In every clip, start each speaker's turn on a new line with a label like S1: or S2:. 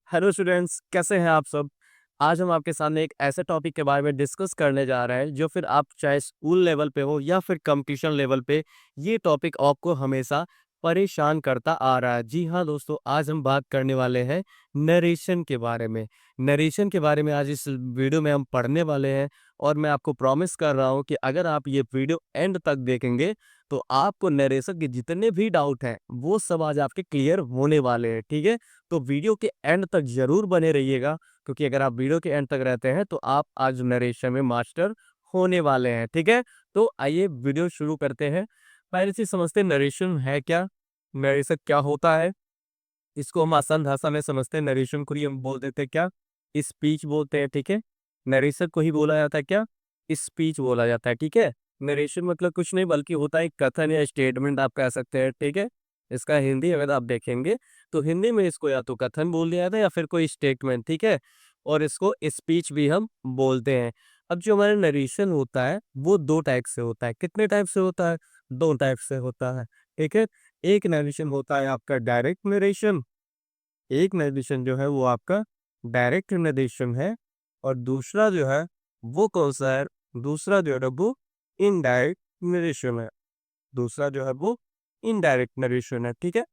S1: Hello students, कैसे हैं आप सब। आज हम आपके सामने एक ऐसे टॉपिक के बारे में डिस्कस करने जा रहे हैं जो फिर आप चाहे स्कूल लेवल पे हो या फिर कंपटीशन लेवल पे, ये टॉपिक आपको हमेशा परेशान करता आ रहा है। जी हाँ दोस्तों, आज हम बात करने वाले हैं नरेशन के बारे में। नरेशन के बारे में आज इस वीडियो में हम पढ़ने वाले हैं और मैं आपको प्रॉमिस कर रहा हूँ कि अगर आप ये वीडियो एंड तक देखेंगे तो आपको नरेशन के जितने भी डाउट हैं वो सब आज आपके क्लियर होने वाले हैं। ठीक है, तो वीडियो के एंड तक जरूर बने रहिएगा, क्योंकि अगर आप वीडियो के एंड तक रहते हैं तो आप आज नरेशन में मास्टर होने वाले हैं। ठीक है, तो आइए वीडियो शुरू करते हैं। पहले से समझते हैं नरेशन है क्या, नरेशन क्या होता है। इसको हम आसान भाषा में समझते हैं। नरेशन को ही हम बोल देते हैं क्या, स्पीच बोलते हैं। ठीक है, नरेशन को ही बोला जाता है क्या, स्पीच बोला जाता है। ठीक है, नरेशन मतलब कुछ नहीं बल्कि होता है एक कथन या स्टेटमेंट आप कह सकते हैं। ठीक है, इसका हिंदी अगर आप देखेंगे तो हिंदी में इसको या तो कथन बोल दिया जाता है या फिर कोई स्टेटमेंट। ठीक है, और इसको स्पीच भी हम बोलते हैं। अब जो हमारा नरेशन होता है वो दो टाइप से होता है। कितने टाइप से होता है? दो टाइप से होता है। ठीक है, एक नरेशन होता है आपका डायरेक्ट नरेशन। एक नरेशन जो है वो आपका डायरेक्ट नरेशन है, और दूसरा जो है वो कौन सा है? दूसरा जो है वो इनडायरेक्ट नरेशन है। दूसरा जो है वो इनडायरेक्ट नरेशन है। ठीक है,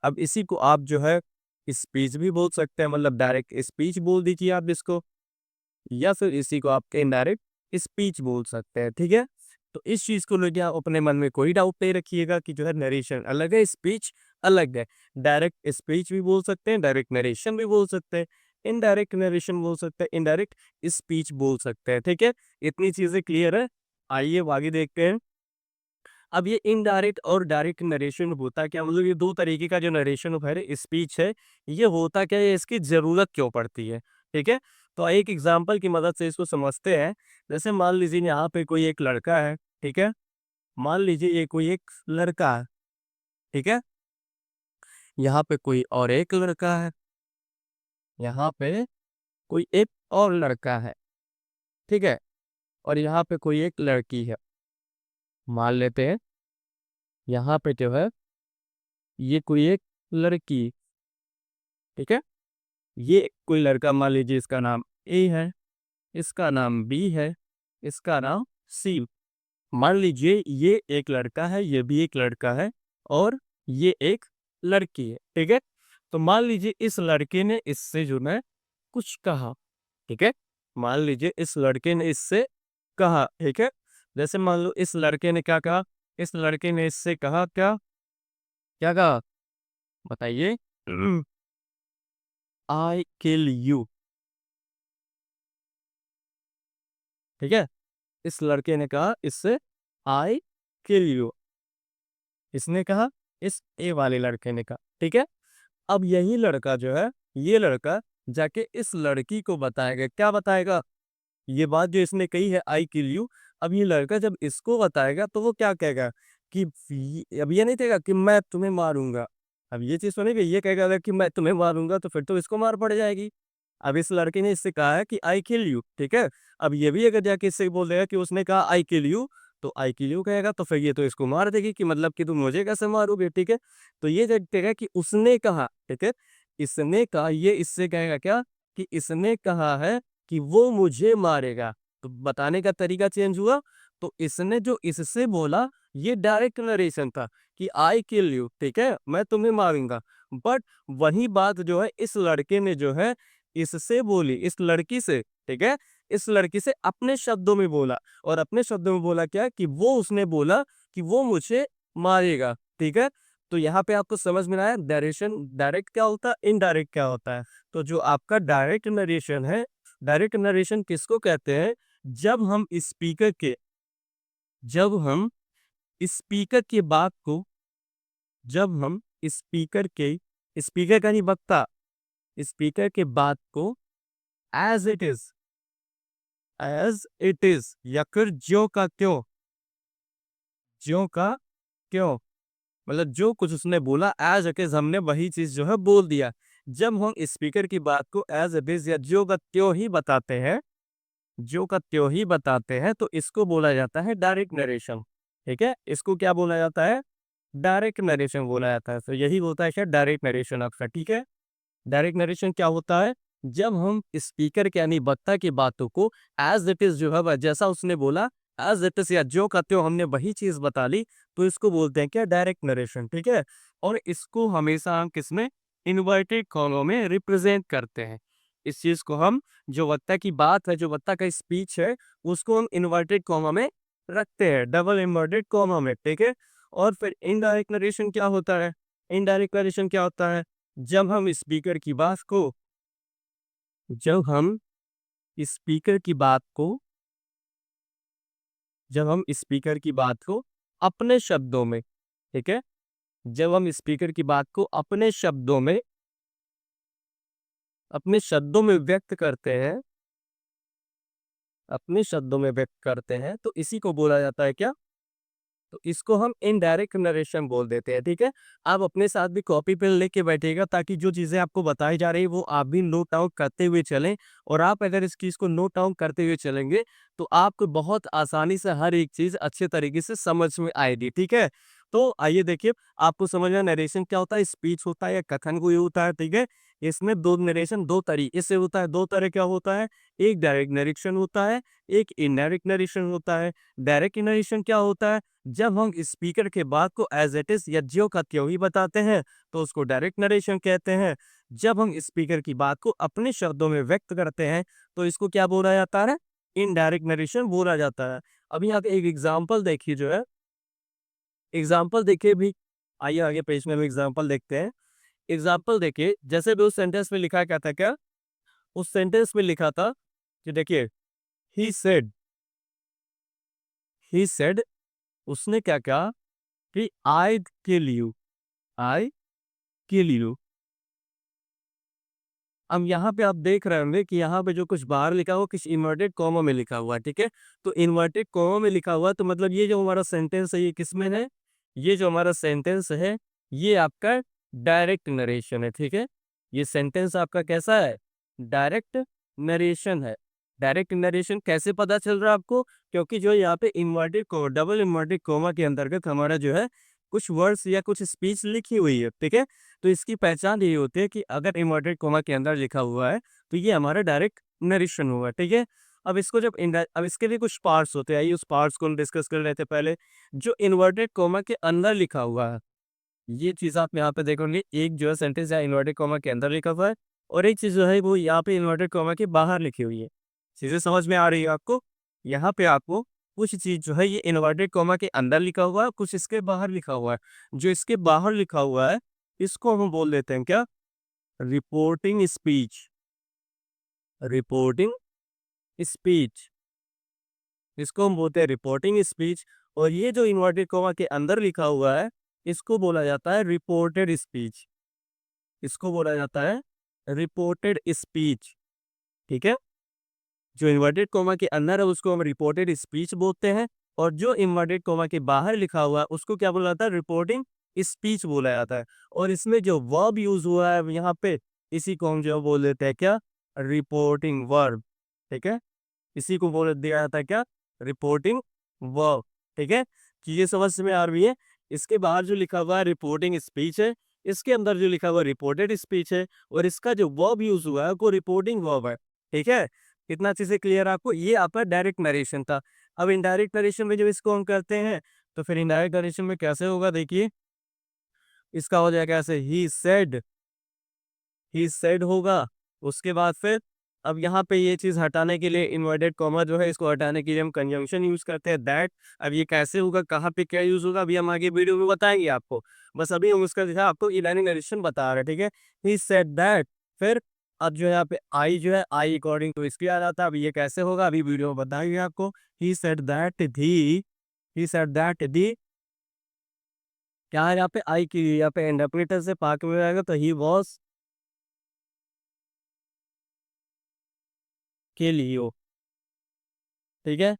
S1: अब इसी को आप जो है स्पीच भी बोल सकते हैं, मतलब डायरेक्ट स्पीच बोल दीजिए आप इसको, या फिर इसी को आप इनडायरेक्ट स्पीच बोल सकते हैं। ठीक है, तो इस चीज को लेके आप अपने मन में कोई डाउट नहीं रखिएगा कि जो है नरेशन अलग है, स्पीच अलग है। डायरेक्ट स्पीच भी बोल सकते हैं, डायरेक्ट नरेशन भी बोल सकते हैं, इनडायरेक्ट नरेशन बोल सकते हैं, इनडायरेक्ट स्पीच बोल सकते हैं। ठीक है, इतनी चीजें क्लियर है। आइए अब आगे देखते हैं। अब ये इनडायरेक्ट और डायरेक्ट नरेशन होता क्या, मतलब ये दो तरीके का जो नरेशन है, स्पीच है, ये होता क्या है, इसकी जरूरत क्यों पड़ती है। ठीक है, तो एक एग्जांपल की मदद से इसको समझते हैं। जैसे मान लीजिए यहाँ पे कोई एक लड़का है। ठीक है, मान लीजिए ये कोई एक लड़का है। ठीक है, यहाँ पे कोई और एक लड़का है, यहाँ पे कोई एक और लड़का है। ठीक है, और यहाँ पे कोई एक लड़की है। मान लेते हैं यहाँ पे जो है ये कोई एक लड़की। ठीक है, ये कोई लड़का, मान लीजिए इसका नाम ए है, इसका नाम बी है, इसका नाम सी। मान लीजिए ये एक लड़का है, ये भी एक लड़का है, और ये एक लड़की है। ठीक है, तो मान लीजिए इस लड़के ने इससे जो है कुछ कहा। ठीक है, मान लीजिए इस लड़के ने इससे कहा। ठीक है, जैसे मान लो इस लड़के ने क्या कहा, इस लड़के ने इससे कहा क्या, क्या कहा बताइए? आई किल यू। ठीक है, इस लड़के ने कहा इससे आई किल यू, इसने कहा, इस ए वाले लड़के ने कहा। ठीक है, अब यही लड़का जो है, ये लड़का जाके इस लड़की को बताएगा। क्या बताएगा? ये बात जो इसने कही है आई किल यू, अब ये लड़का जब इसको बताएगा तो वो क्या कहेगा कि अब ये नहीं कहेगा कि मैं तुम्हें मारूंगा। अब ये चीज सुनेगी, ये कहेगा अगर कि मैं तुम्हें मारूंगा तो फिर तो इसको मार पड़ जाएगी। अब इस लड़के ने इससे कहा है कि आई किल यू। ठीक है, अब ये भी अगर जाके इससे बोल देगा कि उसने कहा आई किल यू, तो आई किल यू कहेगा तो फिर ये तो इसको मार देगी कि मतलब कि तुम मुझे कैसे मारोगे। ठीक है, तो ये जब कहेगा कि उसने कहा। ठीक है, इसने कहा, ये इससे कहेगा क्या कि इसने कहा है कि वो मुझे मारेगा। तो बताने का तरीका चेंज हुआ। तो इसने जो इससे बोला ये डायरेक्ट नरेशन था कि आई किल यू। ठीक है, मैं तुम्हें मारूंगा। बट वही बात जो है इस लड़के ने जो है इससे बोली, इस लड़की से। ठीक है, इस लड़की से अपने शब्दों में बोला, और अपने शब्दों में बोला क्या कि वो उसने बोला कि वो मुझे मारेगा। ठीक है, तो यहाँ पे आपको समझ में आया डायरेक्शन, डायरेक्ट क्या होता है, इनडायरेक्ट क्या होता है। तो जो आपका डायरेक्ट नरेशन है, डायरेक्ट नरेशन किसको कहते हैं? जब हम स्पीकर के जब हम स्पीकर की बात को जब हम स्पीकर का नहीं, वक्ता, स्पीकर के बात को एज इट इज, या फिर ज्यो का क्यों, मतलब जो कुछ उसने बोला एज इट इज हमने वही चीज जो है बोल दिया। जब हम स्पीकर की बात को एज इट इज या ज्यो का त्यों ही बताते हैं, जो का त्यों ही बताते हैं, तो इसको बोला जाता है डायरेक्ट नरेशन। ठीक है, इसको क्या बोला जाता है? डायरेक्ट नरेशन बोला जाता है। तो यही होता है शायद डायरेक्ट नरेशन आपका। ठीक है, डायरेक्ट नरेशन क्या होता है? जब हम स्पीकर के यानी वक्ता की बातों को एज़ इट इज़ जो है जैसा उसने बोला एज़ इट इज़ या जो कहते हो हमने वही चीज़ बता ली, तो इसको बोलते हैं क्या? डायरेक्ट नरेशन, ठीक है? और इसको हमेशा हम किसमें? इन्वर्टेड कॉमा में रिप्रेज़ेंट करते हैं। इस चीज़ को हम जो वक्ता की बात है, जो वक्ता का स्पीच है, उसको हम इन्वर्टेड कॉमा में रखते हैं, डबल इन्वर्टेड कॉमा में, ठीक है? और फिर इनडायरेक्ट नरेशन क्या होता है? इनडायरेक्ट नरेशन क्या होता है? जब हम स्पीकर की बात को जब हम स्पीकर की बात को जब हम स्पीकर की बात को अपने शब्दों में, ठीक है? जब हम स्पीकर की बात को अपने शब्दों में व्यक्त करते हैं तो इसी को बोला जाता है क्या? तो इसको हम इनडायरेक्ट नरेशन बोल देते हैं, ठीक है? आप अपने साथ भी कॉपी पेन लेके बैठिएगा ताकि जो चीज़ें आपको बताई जा रही है वो आप भी नोट डाउन करते हुए चलें और आप अगर इस चीज़ को नोट डाउन करते हुए चलेंगे तो आपको बहुत आसानी से हर एक चीज़ अच्छे तरीके से समझ में आएगी, ठीक है? तो आइए देखिए, आपको समझ में नरेशन क्या होता है, स्पीच होता है या कथन कोई होता है, ठीक है? इसमें 2 नरेशन 2 तरीके से होता है, 2 तरह क्या होता है? एक डायरेक्ट नरेशन होता है, एक इनडायरेक्ट नरेशन होता है। डायरेक्ट नरेशन क्या होता है? जब हम स्पीकर के बात को एज इट इज या ज्यों का त्यों ही बताते हैं तो उसको डायरेक्ट नरेशन कहते हैं। जब हम स्पीकर की बात को अपने शब्दों में व्यक्त करते हैं तो इसको क्या बोला जाता है? इनडायरेक्ट नरेशन बोला जाता है। अभी यहाँ पे एक एग्जांपल देखिए जो है, एग्जांपल देखिए भी, आइए आगे पेज में हम एग्जांपल देखते हैं। एग्जांपल देखिए, जैसे भी उस सेंटेंस में लिखा क्या था, क्या उस सेंटेंस में लिखा था कि देखिए, ही सेड ही सेड उसने क्या कहा कि आई kill you, I kill you. अब यहाँ पे आप देख रहे होंगे कि यहाँ पे जो कुछ बाहर लिखा हुआ किसी इन्वर्टेड कॉमा में लिखा हुआ है, ठीक है? तो इन्वर्टेड कॉमा में लिखा हुआ है तो मतलब ये जो हमारा सेंटेंस है ये किसमें है? ये जो हमारा सेंटेंस है ये आपका डायरेक्ट नरेशन है, ठीक है? ये सेंटेंस आपका कैसा है? डायरेक्ट नरेशन है। डायरेक्ट नरेशन कैसे पता चल रहा है आपको? क्योंकि जो यहाँ पे इन्वर्टेड को डबल इन्वर्टेड कॉमा के अंतर्गत हमारा जो है कुछ वर्ड्स या कुछ स्पीच लिखी हुई है, ठीक है? तो इसकी पहचान यही होती है कि अगर इन्वर्टेड कॉमा के अंदर लिखा हुआ है तो ये हमारा डायरेक्ट नरेशन हुआ, ठीक है? अब इसको जब अब इसके लिए कुछ पार्ट्स होते हैं, आइए उस पार्ट्स को हम डिस्कस कर रहे थे पहले। जो इन्वर्टेड कॉमा के अंदर लिखा हुआ है, ये चीज़ आप यहाँ पे देखोगे, एक जो है सेंटेंस यहाँ इन्वर्टेड कॉमा के अंदर लिखा हुआ है और एक चीज़ जो है वो यहाँ पे इन्वर्टेड कॉमा के बाहर लिखी हुई है। चीज़ें समझ में आ रही है आपको? यहाँ पे आपको कुछ चीज़ जो है ये इन्वर्टेड कॉमा के अंदर लिखा हुआ है, कुछ इसके बाहर लिखा हुआ है। जो इसके बाहर लिखा हुआ है, इसको हम बोल देते हैं क्या? Reporting speech. रिपोर्टिंग स्पीच, इसको हम बोलते हैं रिपोर्टिंग स्पीच। और ये जो इन्वर्टेड कॉमा के अंदर लिखा हुआ है, इसको बोला जाता है रिपोर्टेड स्पीच। इसको बोला जाता है रिपोर्टेड स्पीच, ठीक है? जो इन्वर्टेड कॉमा के अंदर है उसको हम रिपोर्टेड स्पीच बोलते हैं और जो इन्वर्टेड कॉमा के बाहर लिखा हुआ है उसको क्या बोला जाता है? रिपोर्टिंग स्पीच बोला जाता है। और इसमें जो वर्ब यूज हुआ है यहाँ पे, इसी को हम जो बोल देते हैं क्या? रिपोर्टिंग वर्ब, ठीक है? इसी को बोल दिया जाता है क्या? रिपोर्टिंग वर्ब, ठीक है? चीजें समझ में आ रही है? इसके बाहर जो लिखा हुआ है रिपोर्टिंग स्पीच है, इसके अंदर जो लिखा हुआ रिपोर्टेड स्पीच है और इसका जो वर्ब यूज हुआ है वो रिपोर्टिंग वर्ब है, ठीक है? कितना अच्छे से क्लियर आपको? ये आपका डायरेक्ट नरेशन था। अब इनडायरेक्ट नरेशन में जब इसको हम करते हैं तो फिर इनडायरेक्ट नरेशन में कैसे होगा देखिए, इसका हो जाएगा ऐसे, ही सेड होगा। उसके बाद फिर अब यहाँ पे ये चीज़ हटाने के लिए इन्वर्टेड कॉमा जो है इसको हटाने के लिए हम कंजंक्शन यूज़ करते हैं दैट। अब ये कैसे होगा, कहाँ पे क्या यूज़ होगा, अभी हम आगे वीडियो में बताएँगे आपको। बस अभी हम उसका जो है आपको इलाइनिंग नरेशन बता रहे हैं, ठीक है? ही सेड दैट, फिर अब जो है यहाँ पे आई जो है, आई अकॉर्डिंग टू इसके आ जाता है। अब ये कैसे होगा अभी वीडियो में बताएँगे आपको। ही सेड दैट दी, क्या है यहाँ पे? आई की यहाँ पे इंटरप्रेटर से पार्ट में आएगा तो ही वाज़ किल यू, ठीक है?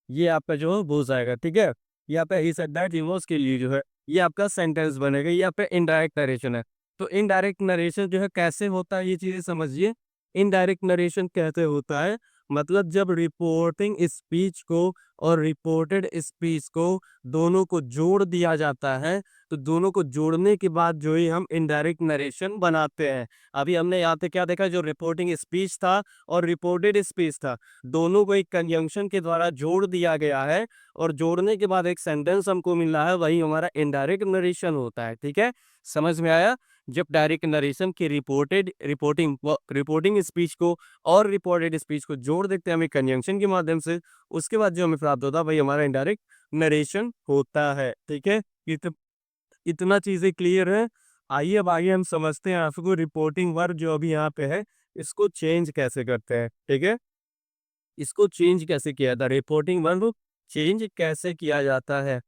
S1: ये आपका जो है हो जाएगा, ठीक है? यहाँ पे ही said that he was kill you जो है, ये आपका सेंटेंस बनेगा। ये यहाँ पे इनडायरेक्ट नरेशन है। तो इनडायरेक्ट नरेशन जो है कैसे होता है ये चीज़ें समझिए। इनडायरेक्ट नरेशन कैसे होता है? मतलब जब रिपोर्टिंग स्पीच को और रिपोर्टेड स्पीच को दोनों को जोड़ दिया जाता है, तो दोनों को जोड़ने के बाद जो है हम इनडायरेक्ट नरेशन बनाते हैं। अभी हमने यहाँ पे क्या देखा, जो रिपोर्टिंग स्पीच था और रिपोर्टेड स्पीच था, दोनों को एक कंजंक्शन के द्वारा जोड़ दिया गया है और जोड़ने के बाद एक सेंटेंस हमको मिल रहा है, वही हमारा इनडायरेक्ट नरेशन होता है। ठीक है, समझ में आया? जब डायरेक्ट नरेशन की रिपोर्टिंग स्पीच को और रिपोर्टेड स्पीच को जोड़ देते हैं हमें कंजंक्शन के माध्यम से, उसके बाद जो हमें प्राप्त होता है वही हमारा इनडायरेक्ट नरेशन होता है। ठीक है, इत, इतना चीजें क्लियर है। आइए अब आगे हम समझते हैं आपको रिपोर्टिंग वर्ब जो अभी यहाँ पे है इसको चेंज कैसे करते हैं। ठीक है, इसको चेंज कैसे किया जाता है, रिपोर्टिंग वर्ब चेंज कैसे किया जाता है,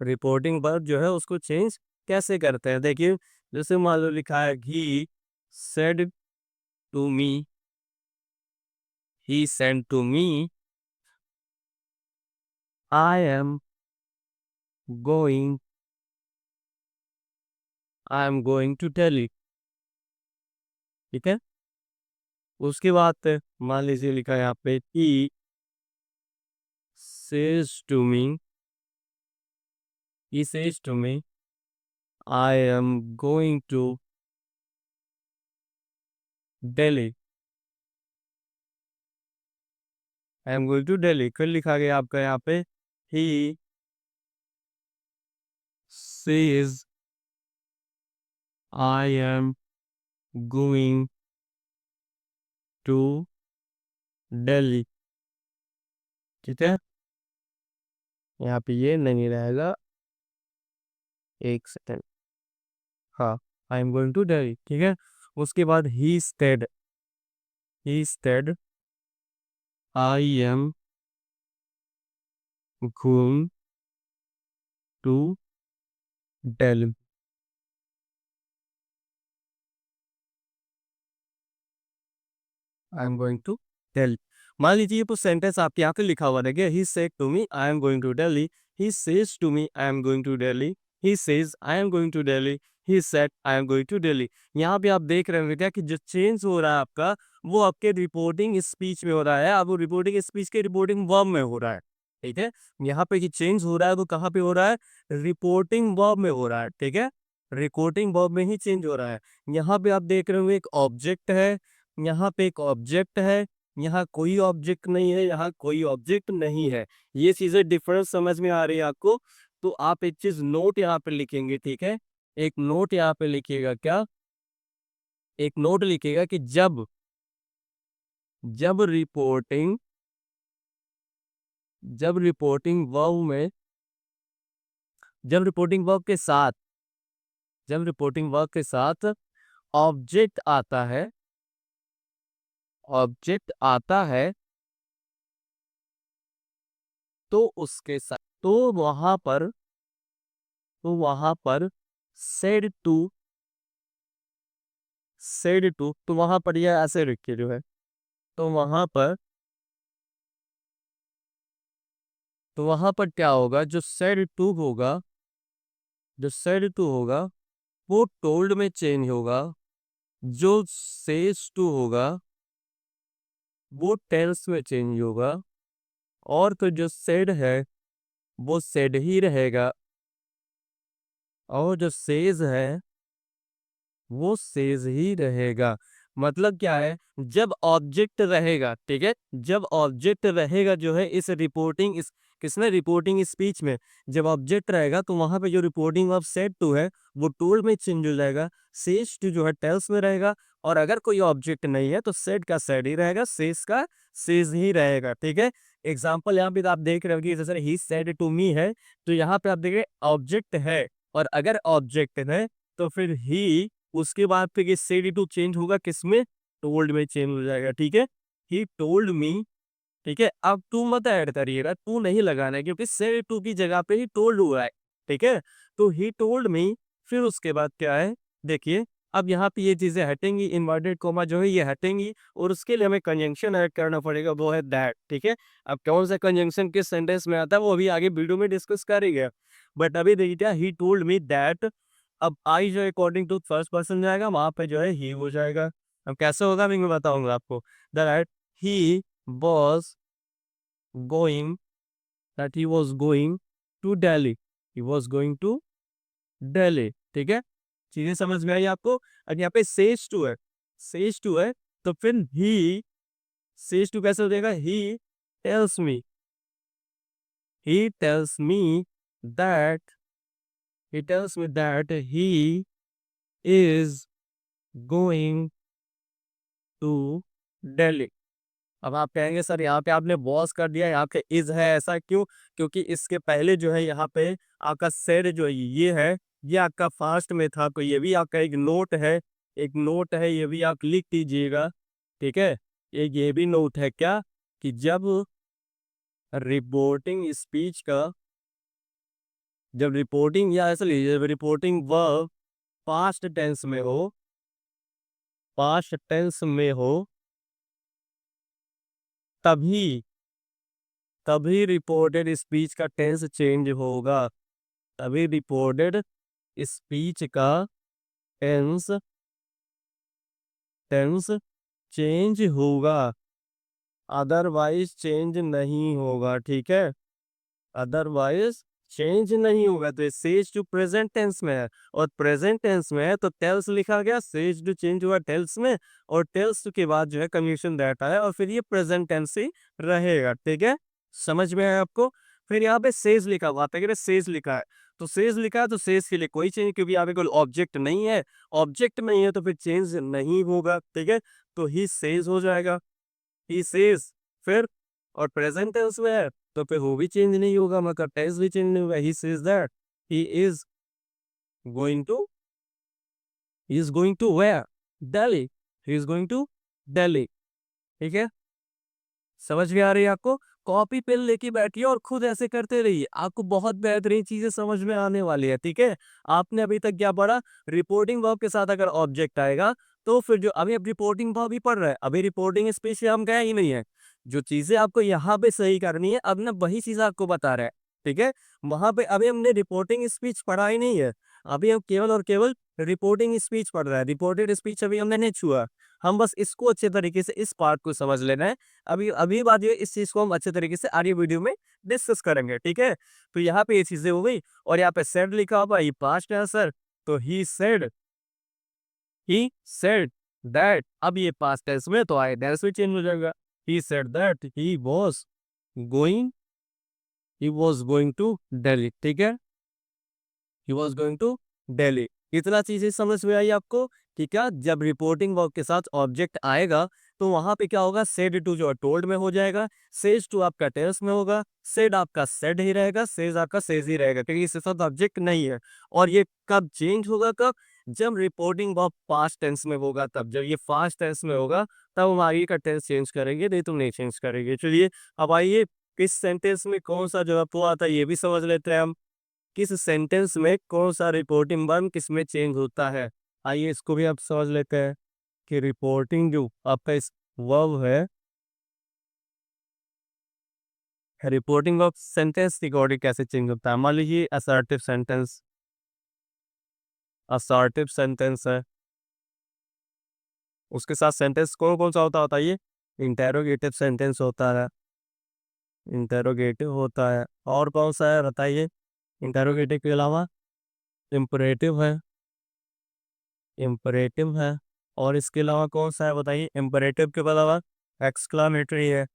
S1: रिपोर्टिंग वर्ब जो है उसको चेंज कैसे करते हैं। देखिए, जैसे मान लो लिखा है he said to me, he send to me, I am going I am going to Delhi. ठीक है, उसके बाद मान लीजिए लिखा है यहाँ पे he says to me, he says to me I am going to Delhi, I am going to Delhi. फिर लिखा गया आपका यहाँ पे he says I am going to Delhi. ठीक है, यहाँ पे ये नहीं रहेगा, एक सेकंड, हाँ, I am going to Delhi. ठीक है, उसके बाद he stated I am going to Delhi. I am going to Delhi. मान लीजिए ये सेंटेंस आपके यहाँ पे लिखा हुआ देखिए, he said to me I am going to Delhi, he says to me I am going to Delhi, he says I am going to Delhi, he said I am going to Delhi. यहाँ पे आप देख रहे होंगे क्या कि जो चेंज हो रहा है आपका वो आपके रिपोर्टिंग स्पीच में हो रहा है, अब वो रिपोर्टिंग स्पीच के रिपोर्टिंग वर्ब में हो रहा है। ठीक है, यहाँ पे चेंज हो रहा है वो कहाँ पे हो रहा है, रिपोर्टिंग वर्ब में हो रहा है। ठीक है, रिपोर्टिंग वर्ब में ही चेंज हो रहा है। यहाँ पे आप देख रहे होंगे एक ऑब्जेक्ट है, यहाँ पे एक ऑब्जेक्ट है, यहाँ कोई ऑब्जेक्ट नहीं है, यहाँ कोई ऑब्जेक्ट नहीं है। ये चीजें डिफरेंस समझ में आ रही है आपको? तो आप एक चीज नोट यहाँ पे लिखेंगे। ठीक है, एक नोट यहाँ पे लिखिएगा, क्या, एक नोट लिखिएगा कि जब जब रिपोर्टिंग जब रिपोर्टिंग वर्ब में जब रिपोर्टिंग वर्ब के साथ जब रिपोर्टिंग वर्ब के साथ ऑब्जेक्ट आता है, ऑब्जेक्ट आता है, तो उसके साथ तो वहां पर सेड टू तो वहां पर ये ऐसे लिखिए जो है, तो वहां पर तो वहां पर क्या होगा, जो सेड टू होगा वो टोल्ड में चेंज होगा, जो सेज टू होगा वो टेल्स में चेंज होगा, और तो जो सेड है वो सेड ही रहेगा, और जो सेज है वो सेज ही रहेगा। मतलब क्या है, जब ऑब्जेक्ट रहेगा, ठीक है, जब ऑब्जेक्ट रहेगा जो है इस रिपोर्टिंग इस किसने रिपोर्टिंग स्पीच में, जब ऑब्जेक्ट रहेगा तो वहां पे जो रिपोर्टिंग ऑफ सेड टू है वो टोल्ड में चेंज हो जाएगा, सेज टू जो है टेल्स में रहेगा, और अगर कोई ऑब्जेक्ट नहीं है तो सेड का सेड ही रहेगा, सेज का सेज ही रहेगा। ठीक है, एग्जाम्पल यहाँ पे आप देख रहे हो कि जैसे ही सेड टू मी है, तो यहाँ पे आप देख रहे ऑब्जेक्ट है, और अगर ऑब्जेक्ट है तो फिर ही, उसके बाद फिर ये सेड टू चेंज होगा किसमें, टोल्ड में चेंज हो जाएगा। ठीक है, ही टोल्ड मी। ठीक है, अब टू मत ऐड करिएगा, टू नहीं लगाना है क्योंकि सेड टू की जगह पे ही टोल्ड हुआ है। ठीक है, तो ही टोल्ड मी, फिर उसके बाद क्या है, देखिए, अब यहाँ पे ये चीजें हटेंगी, इन्वर्टेड कोमा जो है ये हटेंगी, और उसके लिए हमें कंजंक्शन ऐड करना पड़ेगा, वो है दैट। ठीक है, अब कौन सा कंजंक्शन किस सेंटेंस में आता है वो अभी आगे वीडियो में डिस्कस करेंगे, बट अभी देखिए ही टोल्ड मी दैट, अब आई जो अकॉर्डिंग टू फर्स्ट पर्सन जाएगा वहां पे जो है ही हो जाएगा। अब कैसे होगा मैं बताऊंगा आपको, that he was going, that he was going to Delhi, he was going to Delhi। ठीक है, चीजें समझ में आई आपको। अब यहाँ पे सेज टू है, सेज टू है, तो फिर ही, सेज टू कैसे हो जाएगा, tells me he tells me that he tells me that he is going to Delhi। अब आप कहेंगे सर यहाँ पे आपने बॉस कर दिया, यहाँ पे इज है, ऐसा क्यों? क्योंकि इसके पहले जो है यहाँ पे आपका सेड जो है ये है, ये आपका फास्ट में था, तो ये भी आपका एक नोट है, एक नोट है, ये भी आप लिख लीजिएगा। ठीक है, एक ये भी नोट है क्या, कि जब रिपोर्टिंग स्पीच का, जब रिपोर्टिंग, या ऐसा लीजिए, जब रिपोर्टिंग वर्ब पास्ट टेंस में हो, पास्ट टेंस में हो, तभी तभी रिपोर्टेड स्पीच का टेंस चेंज होगा, तभी रिपोर्टेड स्पीच का टेंस टेंस चेंज होगा, अदरवाइज चेंज नहीं होगा। ठीक है, अदरवाइज चेंज नहीं होगा। तो सेज टू प्रेजेंट टेंस में है, और प्रेजेंट टेंस में है तो टेल्स लिखा गया, सेज टू चेंज हुआ टेल्स में, और टेल्स के बाद जो है कंजंक्शन दैट है, और फिर ये प्रेजेंट टेंस ही रहेगा। ठीक है, समझ में आया आपको। फिर यहाँ पे सेज लिखा हुआ था, सेज लिखा है, तो सेज लिखा है तो सेज के लिए कोई चेंज, क्योंकि यहाँ पे कोई ऑब्जेक्ट नहीं है, ऑब्जेक्ट नहीं है तो फिर चेंज नहीं होगा। ठीक है, तो ही सेज हो जाएगा, ही सेज। फिर और प्रेजेंट टेंस में है तो फिर वो भी चेंज नहीं होगा, मतलब टेंस भी चेंज नहीं होगा। He says that he is going to, he is going to where, Delhi, he is going to Delhi. ठीक है, समझ में आ रही है आपको? कॉपी पेन लेके बैठिए और खुद ऐसे करते रहिए, आपको बहुत बेहतरीन चीजें समझ में आने वाली है। ठीक है, आपने अभी तक क्या पढ़ा, रिपोर्टिंग वर्ब के साथ अगर ऑब्जेक्ट आएगा तो फिर जो अभी अब रिपोर्टिंग वर्ब ही पढ़ रहा है, अभी रिपोर्टिंग स्पीच हम गए ही नहीं है। जो चीजें आपको यहाँ पे सही करनी है, अब ना वही चीज आपको बता रहा है। ठीक है, वहां पे अभी हमने रिपोर्टिंग स्पीच पढ़ा ही नहीं है, अभी हम केवल और केवल रिपोर्टिंग स्पीच पढ़ रहा है, रिपोर्टेड स्पीच अभी हमने नहीं छुआ। हम बस इसको अच्छे तरीके से, इस पार्ट को समझ लेना है। अभी अभी बात ये, इस चीज को हम अच्छे तरीके से आगे वीडियो में डिस्कस करेंगे। ठीक है, तो यहाँ पे ये चीजें हो गई, और यहाँ पे सेड लिखा हुआ, ये पास्ट है सर, तो ही सेड दैट, अब ये पास्ट टेंस में तो आए दैट में चेंज हो जाएगा। He said that going he was going to Delhi. ठीक है, he was going to Delhi. इतना चीजें समझ में आई आपको? ठीक है, जब रिपोर्टिंग वर्ब के साथ ऑब्जेक्ट आएगा तो वहां पे क्या होगा, सेड टू जो टोल्ड में हो जाएगा, सेज टू आपका टेल्स में होगा, सेड आपका सेड ही रहेगा, सेज आपका सेज ही रहेगा, क्योंकि इसके साथ ऑब्जेक्ट नहीं है। और ये कब चेंज होगा, कब, जब रिपोर्टिंग वर्ब पास्ट टेंस में होगा, तब जब ये फास्ट टेंस में होगा तब हम आगे का टेंस चेंज करेंगे, नहीं तो नहीं चेंज करेंगे। चलिए अब आइए, किस सेंटेंस में कौन सा जवाब हुआ था ये भी समझ लेते हैं हम। किस सेंटेंस में कौन सा रिपोर्टिंग वर्ब किस में चेंज होता है, आइए इसको भी आप समझ लेते हैं। कि रिपोर्टिंग जो आपका इस वर्ब है, रिपोर्टिंग वर्ब सेंटेंस की अकॉर्डिंग कैसे चेंज होता है। मान लीजिए असर्टिव सेंटेंस है, उसके साथ सेंटेंस कौन कौन सा होता है, ये इंटेरोगेटिव सेंटेंस होता है, इंटेरोगेटिव होता है, और कौन सा है बताइए इंटेरोगेटिव के अलावा, इम्परेटिव है, इम्परेटिव है, और इसके अलावा कौन सा है बताइए, इम्परेटिव के अलावा एक्सक्लामेटरी है,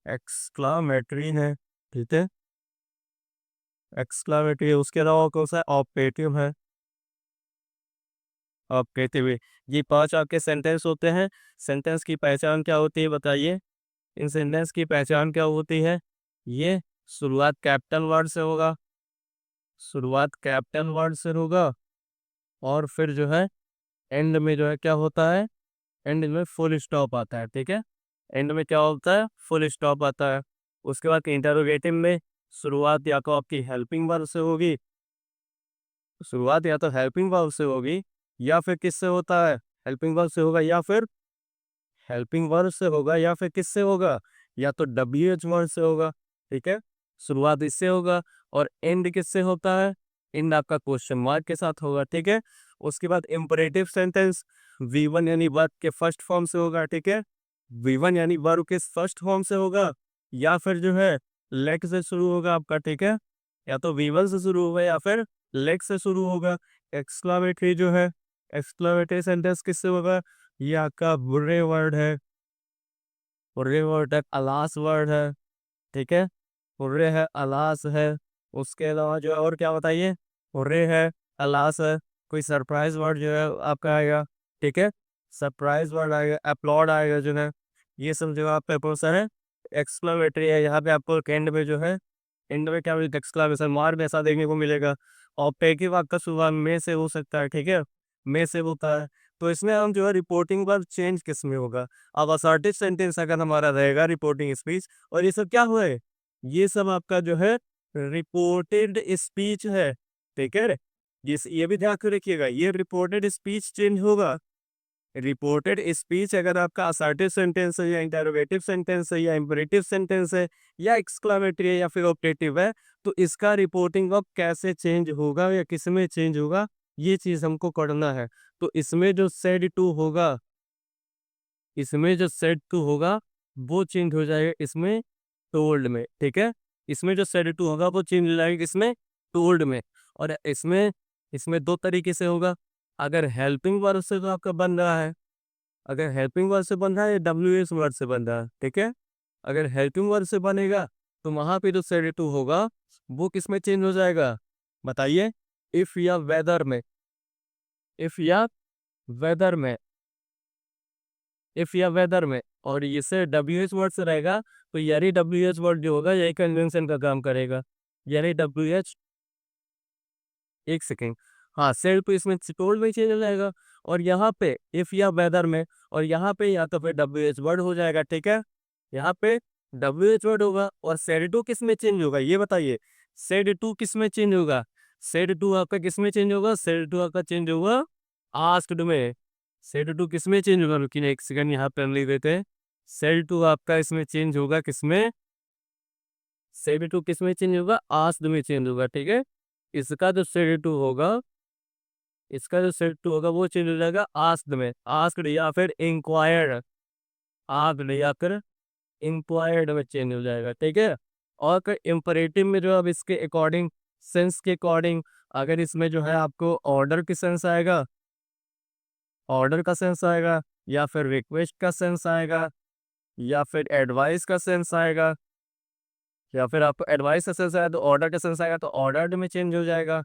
S1: एक्सक्लामेटरी है। ठीक है, एक्सक्लामेटरी है, उसके अलावा कौन सा है, ऑपरेटिव है, ऑपरेटिव है। ये पांच आपके सेंटेंस होते हैं। सेंटेंस की पहचान क्या होती है बताइए, इन सेंटेंस की पहचान क्या होती है, ये शुरुआत कैपिटल वर्ड से होगा, शुरुआत कैपिटल वर्ड से होगा, और फिर जो है एंड में जो है क्या होता है, एंड में फुल स्टॉप आता है। ठीक है, एंड में क्या होता है, फुल स्टॉप आता है। उसके बाद इंटरोगेटिव में शुरुआत या तो आपकी हेल्पिंग वर्ब से होगी, शुरुआत या तो हेल्पिंग वर्ब से होगी, या फिर किससे होता है, हेल्पिंग वर्ब से होगा, या फिर हेल्पिंग वर्ब से होगा, या फिर किससे होगा, या तो WH वर्ड से होगा। ठीक है, शुरुआत इससे होगा, और एंड किससे होता है, एंड आपका क्वेश्चन मार्क के साथ होगा। ठीक है, उसके बाद इंपरेटिव सेंटेंस V1 यानी वर्ब के फर्स्ट फॉर्म से होगा। ठीक है, V1 यानी वर्ब के फर्स्ट फॉर्म से होगा या फिर जो है लेट से शुरू होगा आपका, ठीक है? या तो V1 से शुरू होगा या फिर लेट से शुरू होगा। एक्सक्लेमेटरी जो है, एक्सक्लेमेटरी सेंटेंस किससे होगा? ये आपका बुर्रे वर्ड है, बुर्रे वर्ड है, अलास वर्ड है, ठीक है? हुर्रे है, अलास है, उसके अलावा जो है और क्या बताइए? हुर्रे है, अलास है, कोई सरप्राइज़ वर्ड जो है आपका आएगा, ठीक है? सरप्राइज़ वर्ड आएगा, अपलॉड आएगा जो है, ये सब जो आपका बहुत सारे एक्सक्लेमेटरी है, यहाँ पे आपको एंड में क्या मिलेगा? एक्सक्लेमेशन मार्क ऐसा देखने को मिलेगा। और पैसिव आपका सुबह में से हो सकता है, ठीक है? में से होता है, तो इसमें हम जो है रिपोर्टिंग वर्ब चेंज किस में होगा? अब असर्टिव सेंटेंस अगर हमारा रहेगा रिपोर्टिंग स्पीच, और ये सब क्या हुआ है? ये सब आपका जो है रिपोर्टेड स्पीच है, ठीक है? ये भी ध्यान के रखिएगा, ये रिपोर्टेड स्पीच चेंज होगा। रिपोर्टेड स्पीच अगर आपका असर्टिव सेंटेंस है या इंटरोगेटिव सेंटेंस है या इंपेरेटिव सेंटेंस है या एक्सक्लेमेटरी है या फिर ऑब्जेक्टिव है, तो इसका रिपोर्टिंग अब कैसे चेंज होगा या किस में चेंज होगा, ये चीज हमको करना है। तो इसमें जो सेड टू होगा, इसमें जो सेड टू होगा वो चेंज हो जाएगा इसमें टोल्ड में, ठीक है? इसमें जो सेड टू होगा वो चेंज हो जाएगा इसमें टोल्ड में। और इसमें इसमें दो तरीके से होगा। अगर हेल्पिंग वर्ब से तो आपका बन रहा है, अगर हेल्पिंग वर्ब से बन रहा है या डब्ल्यू एस वर्ड से बन रहा है, ठीक है? अगर हेल्पिंग वर्ब से बनेगा तो वहां पे जो सेड टू होगा वो किस में चेंज हो जाएगा? बताइए। इफ या वेदर में, इफ या वेदर में, इफ या वेदर में। और इससे डब्ल्यू एच वर्ड से रहेगा तो यानी डब्ल्यू एच वर्ड जो होगा यही कन्वेंशन का काम करेगा, यानी डब्ल्यू एच। एक सेकेंड, हाँ सेल्फ इसमें टोल्ड में चेंज हो जाएगा, और यहाँ पे इफ या वेदर में, और यहाँ पे या तो फिर डब्ल्यू एच वर्ड हो जाएगा, ठीक है? यहाँ पे डब्ल्यू एच वर्ड होगा। और सेड टू किस में चेंज होगा ये बताइए? सेड टू किस में चेंज होगा? सेड टू आपका किस में चेंज होगा? सेड टू आपका चेंज होगा आस्क्ड में। सेड टू किस में चेंज होगा? रुकिए एक सेकंड यहाँ पे हम लिख देते हैं। सेड टू आपका इसमें चेंज होगा किसमें? सेड टू किस में चेंज होगा? आस्क्ड में चेंज होगा, ठीक है? इसका जो सेड टू होगा, इसका जो सेट टू होगा वो चेंज हो जाएगा आस्क्ड में, आस्क्ड या फिर इंक्वायर्ड, आस्क्ड या फिर इंक्वायर्ड में चेंज हो जाएगा, ठीक है? और फिर इम्परेटिव में जो अब इसके अकॉर्डिंग, सेंस के अकॉर्डिंग, अगर इसमें जो है आपको ऑर्डर की सेंस आएगा, ऑर्डर का सेंस आएगा, या फिर रिक्वेस्ट का सेंस आएगा, या फिर एडवाइस का सेंस आएगा, या फिर आपको एडवाइस का सेंस आएगा तो ऑर्डर का सेंस आएगा, तो ऑर्डर्ड में चेंज हो जाएगा।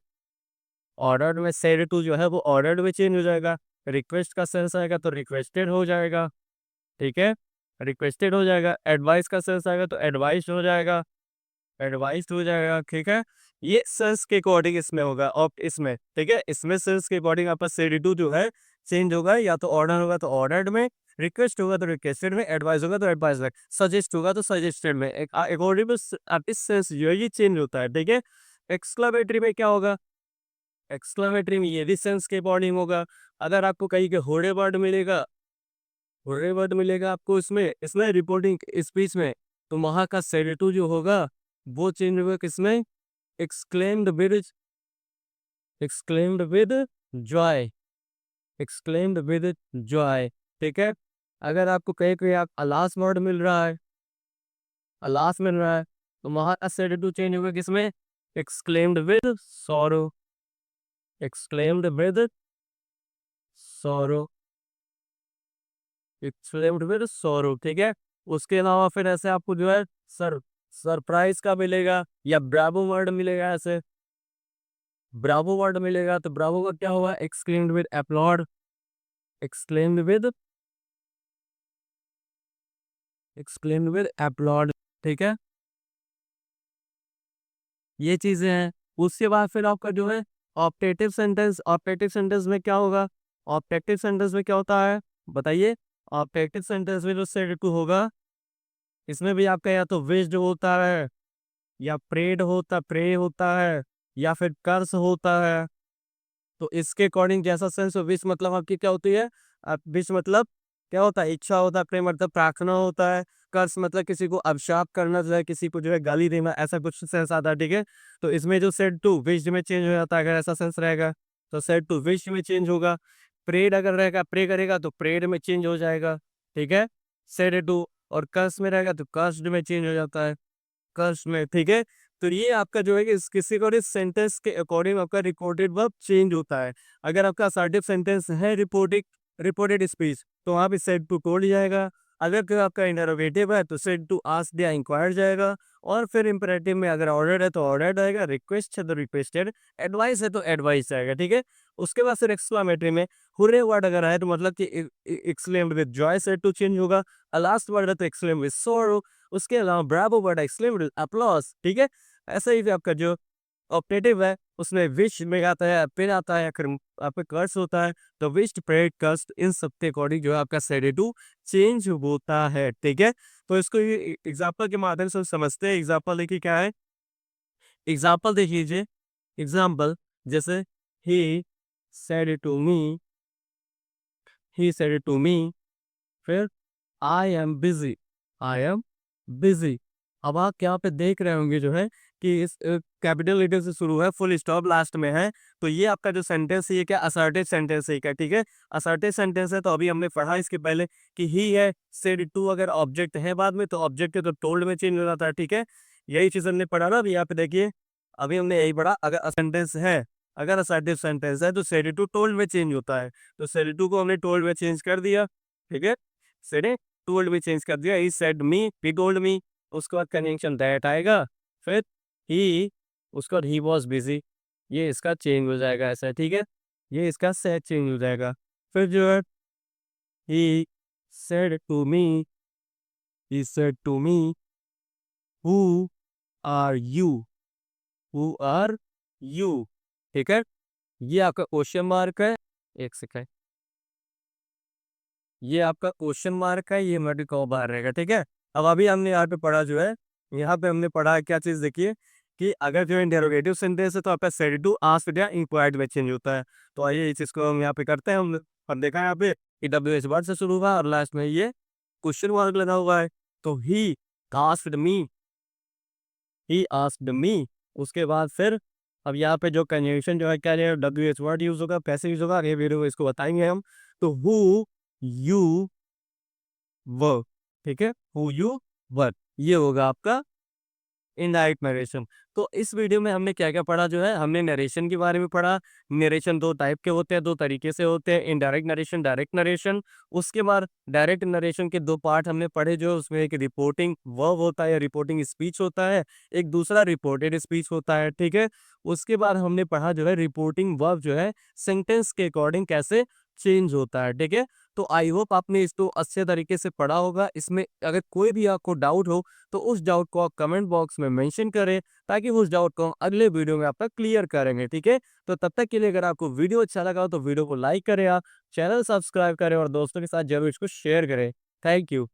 S1: ऑर्डर्ड में सेड टू जो है वो ऑर्डर्ड में चेंज हो जाएगा। रिक्वेस्ट का सेंस आएगा तो रिक्वेस्टेड हो जाएगा, ठीक है? रिक्वेस्टेड हो जाएगा। एडवाइस का सेंस आएगा तो एडवाइस हो जाएगा, एडवाइस हो जाएगा, ठीक है? ये सेंस के अकॉर्डिंग इसमें होगा और इसमें, ठीक है? इसमें सेंस के अकॉर्डिंग आपका सेड टू जो है चेंज होगा, या तो ऑर्डर होगा तो ऑर्डर्ड में, रिक्वेस्ट होगा तो रिक्वेस्टेड में, एडवाइस होगा तो एडवाइस में, सजेस्ट होगा तो सजेस्टेड में। अकॉर्डिंग आपकी सेंस जो है ये चेंज होता है, ठीक है? एक्सक्लेमेटरी में क्या होगा? एक्सक्लेमेटरी में ये भी सेंस के अकॉर्डिंग होगा। अगर आपको कहीं के होड़े वर्ड मिलेगा, होड़े वर्ड मिलेगा आपको इसमें इसमें रिपोर्टिंग स्पीच में, तो वहां का सेडेटिव जो होगा वो चेंज होगा किसमें? Exclaimed with, exclaimed with Joy, exclaimed with Joy, ठीक है? अगर आपको कहीं कहीं आप अलास वर्ड मिल रहा है, अलास मिल रहा है, तो वहां का सेडेटिव चेंज होगा किसमें? Exclaimed with sorrow, exclaimed with sorrow, exclaimed with sorrow, ठीक है? उसके अलावा फिर ऐसे आपको जो है सरप्राइज का मिलेगा या ब्रावो वर्ड मिलेगा, ऐसे ब्रावो वर्ड मिलेगा तो ब्रावो का क्या होगा? Exclaimed with applause, exclaimed with, exclaimed with applause, ठीक है? ये चीजें हैं। उसके बाद फिर आपका जो है ऑप्टेटिव सेंटेंस, ऑप्टेटिव सेंटेंस में क्या होगा? ऑप्टेटिव सेंटेंस में क्या होता है बताइए? ऑप्टेटिव सेंटेंस में जो सेड टू होगा, इसमें भी आपका या तो विश्ड होता है, या प्रे होता है, या फिर कर्स होता है। तो इसके अकॉर्डिंग जैसा सेंस हो, विश मतलब आपकी क्या होती है? विश मतलब क्या होता है? इच्छा होता है। प्रे मतलब प्रार्थना होता है। कर्स मतलब किसी को अभिशाप करना, जो है किसी को जो है गाली देना, ऐसा कुछ सेंस आता है, ठीक है? तो इसमें जो सेड टू विश में चेंज हो जाता है, अगर ऐसा सेंस रहेगा तो सेड टू विश में चेंज होगा। प्रेड अगर रहेगा, प्रे करेगा तो प्रेड में चेंज हो जाएगा, ठीक है? सेड टू, और कस्ट में रहेगा तो कस्ट में चेंज हो जाता है, कस्ट में, ठीक है। तो ये आपका जो है कि किसी को सेंटेंस के अकॉर्डिंग आपका रिपोर्टेड वर्ब चेंज होता है। अगर आपका असर्टिव सेंटेंस है रिपोर्टिंग रिपोर्टेड स्पीच, तो वहाँ पे सेड टू कोड जाएगा। अगर कोई आपका इंटरोगेटिव है तो सेड टू आस्क्ड या इंक्वायर्ड जाएगा। और फिर इंपरेटिव में अगर ऑर्डर्ड है तो ऑर्डर्ड आएगा, रिक्वेस्ट है तो रिक्वेस्टेड, एडवाइस है तो एडवाइस आएगा, ठीक है। उसके बाद फिर एक्सक्लामेटरी में हुर्रे वर्ड अगर है तो मतलब कि exclaimed with joy said to change होगा। लास्ट वर्ड है तो एक्सक्लेम्ड विद सोरो। उसके अलावा bravo word exclaimed with applause, ठीक है। ऐसा ही आपका जो ऑप्टेटिव है उसमें विश में आता है, फिर आता है, फिर आपका कर्स होता है। तो विश्ड, प्रेड, कर्स्ड, इन सब के अकॉर्डिंग जो है आपका सेडेटू चेंज होता है, ठीक है। तो इसको ये एग्जाम्पल के माध्यम से समझते हैं। एग्जाम्पल देखिए क्या है, एग्जाम्पल देख लीजिए। एग्जाम्पल जैसे he said to me, he said to me, फिर I am busy, I am busy. अब आप यहाँ पे देख रहे होंगे जो है कि इस कैपिटल लेटर से शुरू है, फुल स्टॉप लास्ट में है। तो ये आपका जो सेंटेंस है ये क्या असर्टेड सेंटेंस है क्या, ठीक है। असर्टेड सेंटेंस है तो अभी हमने पढ़ा इसके पहले कि ही है, सेड टू अगर ऑब्जेक्ट है बाद में तो ऑब्जेक्ट है तो टोल्ड में चेंज हो जाता है, ठीक है। यही चीज हमने पढ़ा ना। अभी यहाँ पे देखिए, अभी हमने यही पढ़ा, अगर सेंटेंस है, अगर असर्टिव सेंटेंस है तो सेड टू टोल्ड में चेंज होता है। तो सेड टू को हमने टोल्ड में चेंज कर दिया, ठीक है। सेड टोल्ड में चेंज कर दिया, he said me, he told me. उसके बाद कंजंक्शन दैट आएगा, फिर ही, उसके बाद ही वाज बिजी, ये इसका चेंज हो जाएगा ऐसा, ठीक है। ये इसका सेड चेंज हो जाएगा। फिर जो है he said to me, he said to me, who are you, who are you, ठीक है। ये आपका क्वेश्चन मार्क है, एक सेकंड, ये आपका क्वेश्चन मार्क है, ये मेडिक को बाहर रहेगा, ठीक है। अब अभी हमने यहाँ पे पढ़ा जो है, यहाँ पे हमने पढ़ा क्या चीज देखिए, कि अगर जो इंटेरोगेटिव सेंटेंस है तो आपका सेड टू आस्क्ड या इंक्वायर्ड में चेंज होता है। तो आइए इस चीज को हम यहाँ पे करते हैं। हम देखा यहाँ पे कि डब्ल्यू एच वर्ड से शुरू हुआ और लास्ट में ये क्वेश्चन मार्क लगा हुआ है। तो ही आस्क्ड मी, उसके बाद फिर अब यहाँ पे जो कंजंक्शन जो है क्या है, डब्ल्यू एच वर्ड यूज होगा, कैसे यूज होगा, ये वीडियो इसको बताएंगे हम। तो हु यू वर, ठीक है, हु यू वर, ये होगा आपका इनडायरेक्ट नरेशन। तो इस वीडियो में हमने क्या क्या पढ़ा जो है, हमने नरेशन के बारे में पढ़ा। नरेशन दो टाइप के होते हैं, दो तरीके से होते हैं, इनडायरेक्ट नरेशन, डायरेक्ट नरेशन। उसके बाद डायरेक्ट नरेशन के दो पार्ट हमने पढ़े, जो उसमें एक रिपोर्टिंग वर्ब होता है, रिपोर्टिंग स्पीच होता है, एक दूसरा रिपोर्टेड स्पीच होता है, ठीक है। उसके बाद हमने पढ़ा जो है रिपोर्टिंग वर्ब जो है सेंटेंस के अकॉर्डिंग कैसे चेंज होता है, ठीक है। तो आई होप आपने इसको अच्छे तरीके से पढ़ा होगा। इसमें अगर कोई भी आपको डाउट हो तो उस डाउट को आप कमेंट बॉक्स में मेंशन करें, ताकि उस डाउट को हम अगले वीडियो में आपका क्लियर करेंगे, ठीक है। तो तब तक के लिए अगर आपको वीडियो अच्छा लगा हो तो वीडियो को लाइक करें, आप चैनल सब्सक्राइब करें और दोस्तों के साथ जरूर इसको शेयर करें। Thank you.